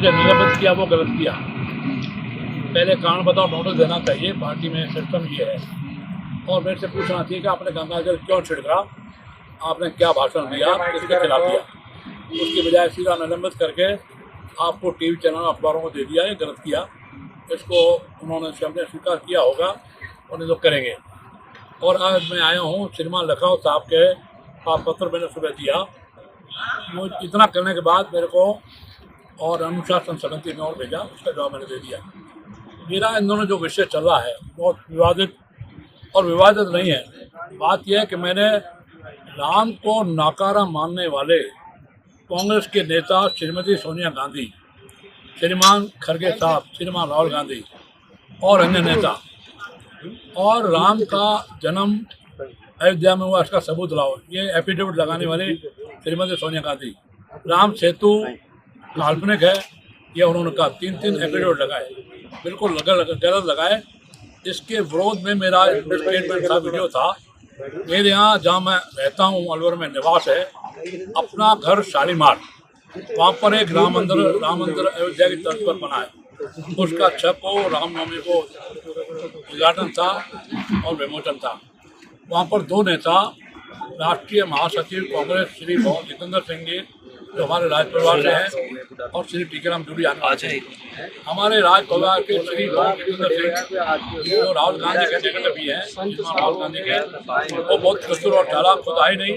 मुझे निलंबित किया वो गलत किया। पहले कारण बताओ नोटिस देना चाहिए, पार्टी में सिस्टम ये है। और मेरे से पूछना चाहिए कि आपने गंगाजल क्यों छिड़का, आपने क्या भाषण दिया, किसके खिलाफ दिया। उसकी बजाय सीधा निलंबित करके आपको टीवी चैनल अखबारों को दे दिया, ये गलत किया। इसको उन्होंने सामने स्वीकार किया होगा और ये लोग करेंगे। और आज मैं आया हूँ श्रीमान लखनऊ साहब के पास, पत्र मैंने सुबह दिया। वो इतना करने के बाद मेरे को और अनुशासन समिति में और भेजा, उसका जवाब मैंने दे दिया। मेरा इन दोनों जो विषय चल रहा है बहुत विवादित और विवादित नहीं है। बात यह है कि मैंने राम को नाकारा मानने वाले कांग्रेस के नेता श्रीमती सोनिया गांधी, श्रीमान खड़गे साहब, श्रीमान राहुल गांधी और अन्य नेता, और राम का जन्म अयोध्या में हुआ इसका सबूत लाओ, ये एफिडेविट लगाने वाले श्रीमती सोनिया गांधी। राम सेतु काल्पनिक है, ये उन्होंने कहा। 3 एफिडेविट लगाए, बिल्कुल गलत लगाए। इसके विरोध में मेरा स्टेटमेंट था, वीडियो था। मेरे यहाँ जहाँ मैं रहता हूँ, अलवर में निवास है, अपना घर शालीमार, वहाँ पर एक राम मंदिर अयोध्या की तर्ज पर बना है। उसका 6 को रामनवमी को उद्घाटन था और विमोचन था। वहाँ पर 2 नेता, राष्ट्रीय महासचिव कांग्रेस श्री जितेंद्र सिंह जी जो हमारे राज परिवार से हैं, और श्री टीकाराम जूली हमारे राज परिवार के श्री जितेंद्र सिंह जो राहुल गांधी के निकट भी हैं, राहुल गांधी के, वो बहुत कसूर और चालाक, खुद आए नहीं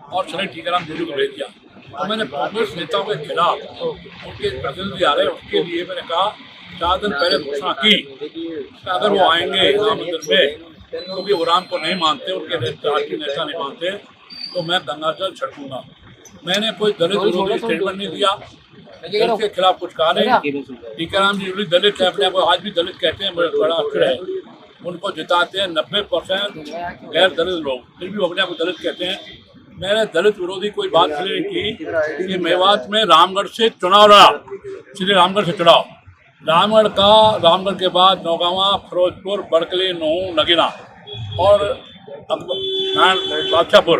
और श्री टीकाराम जूली को भेज दिया। तो मैंने कांग्रेस नेताओं के खिलाफ, उनके प्रतिनिधि आ रहे हैं, उसके लिए मैंने कहा 4 दिन पहले घोषणा की कि अगर वो आएंगे राम मंदिर में, क्योंकि वो राम को नहीं मानते, उनके राष्ट्रीय नेता नहीं मानते, तो मैं गंगाजल छिड़कूंगा। मैंने कोई दलित विरोधी स्टेटमेंट नहीं दिया, दलित के खिलाफ कुछ कहा नहीं। टीकाराम जी दलित है, अपने आप को आज भी दलित कहते हैं, बड़ा अक्षर है। उनको जिताते हैं 90% गैर दलित लोग, फिर भी अपने आप को दलित कहते हैं। मैंने दलित विरोधी कोई बात नहीं की कि मेवात में रामगढ़ से चुनाव लड़ा, श्री रामगढ़ से चुनाव, रामगढ़ के बाद नौगावा, फिरोजपुर, बड़कली, नूह, नगीना और बादशाहपुर,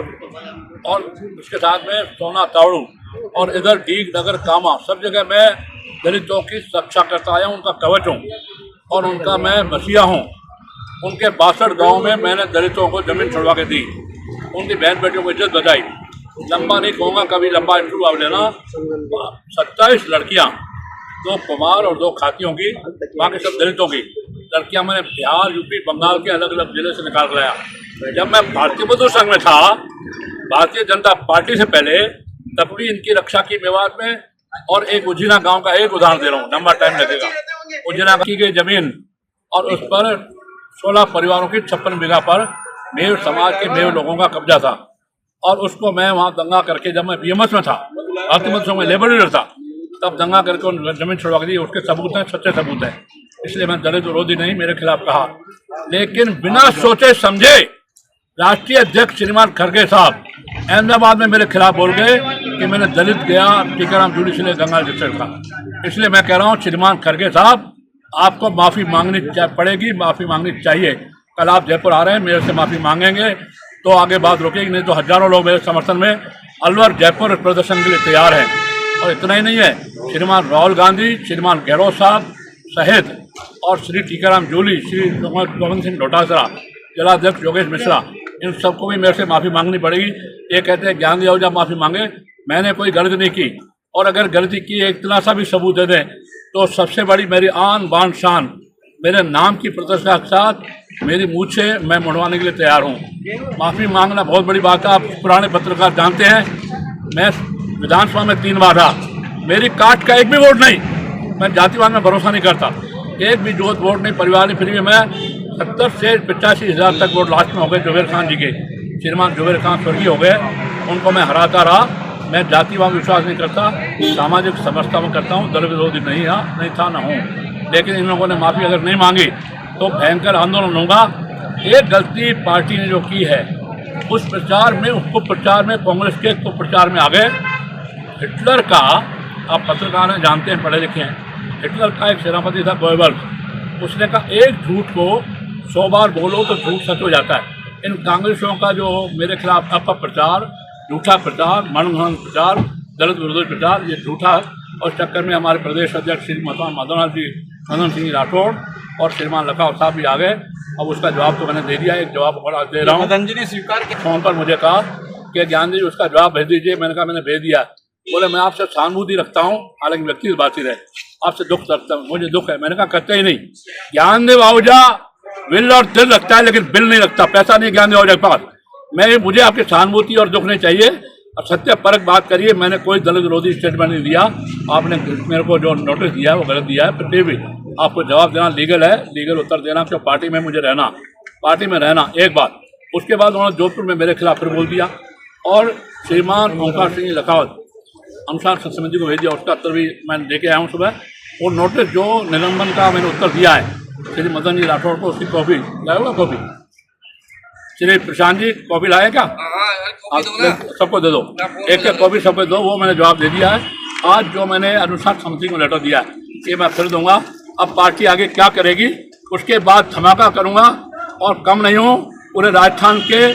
और उसके साथ में सोना तावड़ू, और इधर डीग नगर कामा, सब जगह मैं दलितों की रक्षा करता आया हूँ, उनका कवच हूँ और उनका मैं मसीहा हूँ। उनके 62 गाँव में मैंने दलितों को जमीन छुड़वा के दी, उनकी बहन बेटियों को इज्जत बचाई। लंबा नहीं कहूँगा, कभी लंबा इंटरव्यू आप लेना। 27 लड़कियाँ, 2 कुमार और 2 खातियों की, बाकी सब दलितों की लड़कियाँ मैंने बिहार, यूपी, बंगाल के अलग अलग जिले से निकाल लाया। जब मैं भारतीय मजदूर संघ में था, भारतीय जनता पार्टी से पहले, तब भी इनकी रक्षा की मेवात में। और एक उजीना गांव का एक उदाहरण दे रहा हूँ, लंबा टाइम लगेगा। उजीना की गई जमीन और उस पर 16 परिवारों की 56 बीघा पर मेव समाज के मेव लोगों का कब्जा था, और उसको मैं वहाँ दंगा करके, जब मैं बीएमएस में था, भारतीय मजदूर संघ में लेबर लीडर था, तब दंगा करके उन जमीन छुड़वा दी। उसके सबूत हैं, सच्चे सबूत हैं। इसलिए मैं दलित विरोधी नहीं, मेरे खिलाफ कहा, लेकिन बिना सोचे समझे राष्ट्रीय अध्यक्ष श्रीमान खड़गे साहब अहमदाबाद में मेरे खिलाफ बोल गए कि मैंने दलित गया टीकाराम जूली से गंगा जल का। इसलिए मैं कह रहा हूँ श्रीमान खड़गे साहब, आपको माफ़ी मांगनी पड़ेगी, माफ़ी मांगनी चाहिए। कल आप जयपुर आ रहे हैं, मेरे से माफ़ी मांगेंगे तो आगे बात रोकेगी, नहीं तो हजारों लोग मेरे समर्थन में अलवर जयपुर प्रदर्शन के लिए तैयार हैं। और इतना ही नहीं है, श्रीमान राहुल गांधी, श्रीमान गहलोत साहब सहित और श्री टीकाराम जूली, श्री गोविंद सिंह डोटासरा, जिलाध्यक्ष योगेश मिश्रा, इन सबको भी मेरे से माफ़ी मांगनी पड़ेगी। ये कहते हैं ज्ञान दिया हो माफ़ी मांगे, मैंने कोई गलती नहीं की, और अगर गलती की एक इतना सा भी सबूत दे दें तो सबसे बड़ी मेरी आन बान शान, मेरे नाम की प्रतिष्ठा के साथ मेरी मूछे मैं मुड़वाने के लिए तैयार हूँ। माफ़ी मांगना बहुत बड़ी बात है। आप पुराने पत्रकार जानते हैं, मैं विधानसभा में 3 बार रहा, मेरी काट का एक भी वोट नहीं। मैं जातिवाद में भरोसा नहीं करता, एक भी वोट नहीं परिवार नहीं। फिर भी मैं 70 से 85 हज़ार तक वोट लास्ट में हो गए जुबेर खान जी के, श्रीमान जुबेर खान स्वर्गीय हो गए, उनको मैं हराता रहा। मैं जातिवाद विश्वास नहीं करता, सामाजिक समझता मैं करता हूँ, दलित विरोधी नहीं था, न हूँ। लेकिन इन लोगों ने माफ़ी अगर नहीं मांगी तो भयंकर आंदोलन होगा। एक गलती पार्टी ने जो की है, उस प्रचार में, उसको प्रचार में, कांग्रेस के को प्रचार में आ गए। हिटलर का, आप पत्रकार हैं, जानते हैं, पढ़े लिखे हैं, हिटलर का एक सेनापति था गोएबल्स, उसने कहा एक झूठ को 100 बार बोलो तो झूठ सच हो जाता है। इन कांग्रेसियों का जो मेरे खिलाफ अपप्रचार, झूठा प्रचार, मनगढ़ंत प्रचार, दलित विरोधी प्रचार, ये झूठा और इस चक्कर में हमारे प्रदेश अध्यक्ष श्री मदन सिंह राठौड़ और श्रीमान लखावत साहब भी आ गए। अब उसका जवाब तो मैंने दे दिया, एक जवाब बड़ा दे रहा हूँ। मदन जी ने स्वीकार किया। फोन पर मुझे कहा कि ज्ञान जी उसका जवाब भेज दीजिए। मैंने कहा मैंने भेज दिया। बोले मैं आपसे सहानुभूति रखता हूँ, हालांकि व्यक्ति बात ही रहे, आपसे दुख रखता हूँ, मुझे दुख है। मैंने कहा करते ही नहीं। ज्ञानदेव आहूजा विल और दिल रखता है लेकिन बिल नहीं रखता, पैसा नहीं ज्ञानदेव आहूजा के पास। मुझे आपकी सहानुभूति और दुख नहीं चाहिए। अब सत्य परक बात करिए, मैंने कोई दलित विरोधी स्टेटमेंट नहीं दिया। आपने मेरे को जो नोटिस दिया है वो गलत दिया है, फिर भी आपको जवाब देना लीगल है, लीगल उत्तर देना क्यों पार्टी में मुझे रहना, पार्टी में रहना एक बात। उसके बाद उन्होंने जोधपुर में मेरे खिलाफ फिर बोल दिया और श्रीमान ओंकार सिंह लखावत अनुशासन समिति को भेज दिया, उसका उत्तर भी मैं लेके आया हूँ सुबह। वो नोटिस जो निलंबन का मैंने उत्तर दिया है श्री मदन जी राठौड़ को, उसकी कॉपी लाए होगा, कॉपी श्री प्रशांत जी कॉपी लाए क्या? सबको दे दो, एक एक कॉपी सबको दो। वो मैंने जवाब दे दिया है। आज जो मैंने अनुशासन समिति को लेटर दिया है ये मैं फिर दूंगा। अब पार्टी आगे क्या करेगी उसके बाद धमाका करूंगा। और कम नहीं हूँ, पूरे राजस्थान के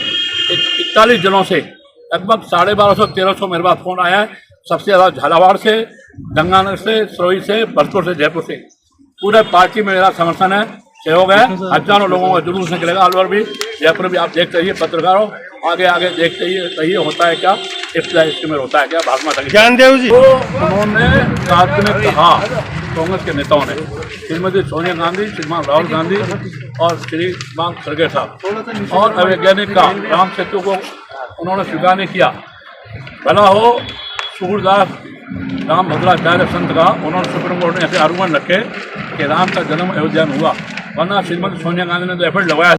41 जिलों से लगभग 1250-1300 मेरे पास फोन आया है। सबसे ज़्यादा झालावाड़ से, गंगानगर से, सरोही से, भरतपुर से, जयपुर से। पूरे पार्टी में मेरा समर्थन है, सहयोग है। हजारों लोगों का जुलूस निकलेगा अलवर भी, जयपुर भी। आप देखते रहिए पत्रकारों, आगे आगे देखते रहिए होता है क्या, इसमें होता है क्या। भागमा तक ज्ञानदेव जी तो उन्होंने सार्वजनिक कहा कांग्रेस के नेताओं ने, श्रीमती सोनिया गांधी, श्रीमान राहुल गांधी और श्रीमान खड़गे साहब और अवैज्ञानिक का राम सेतु को उन्होंने स्वीकार नहीं किया। भला हो सूरदास राम भद्राचार्य संत का, उन्होंने सुप्रीम कोर्ट ने ऐसे आरोपण रखे कि राम का जन्म अयोध्या में हुआ, वरना श्रीमती सोनिया गांधी ने तो एफर्ट लगाया।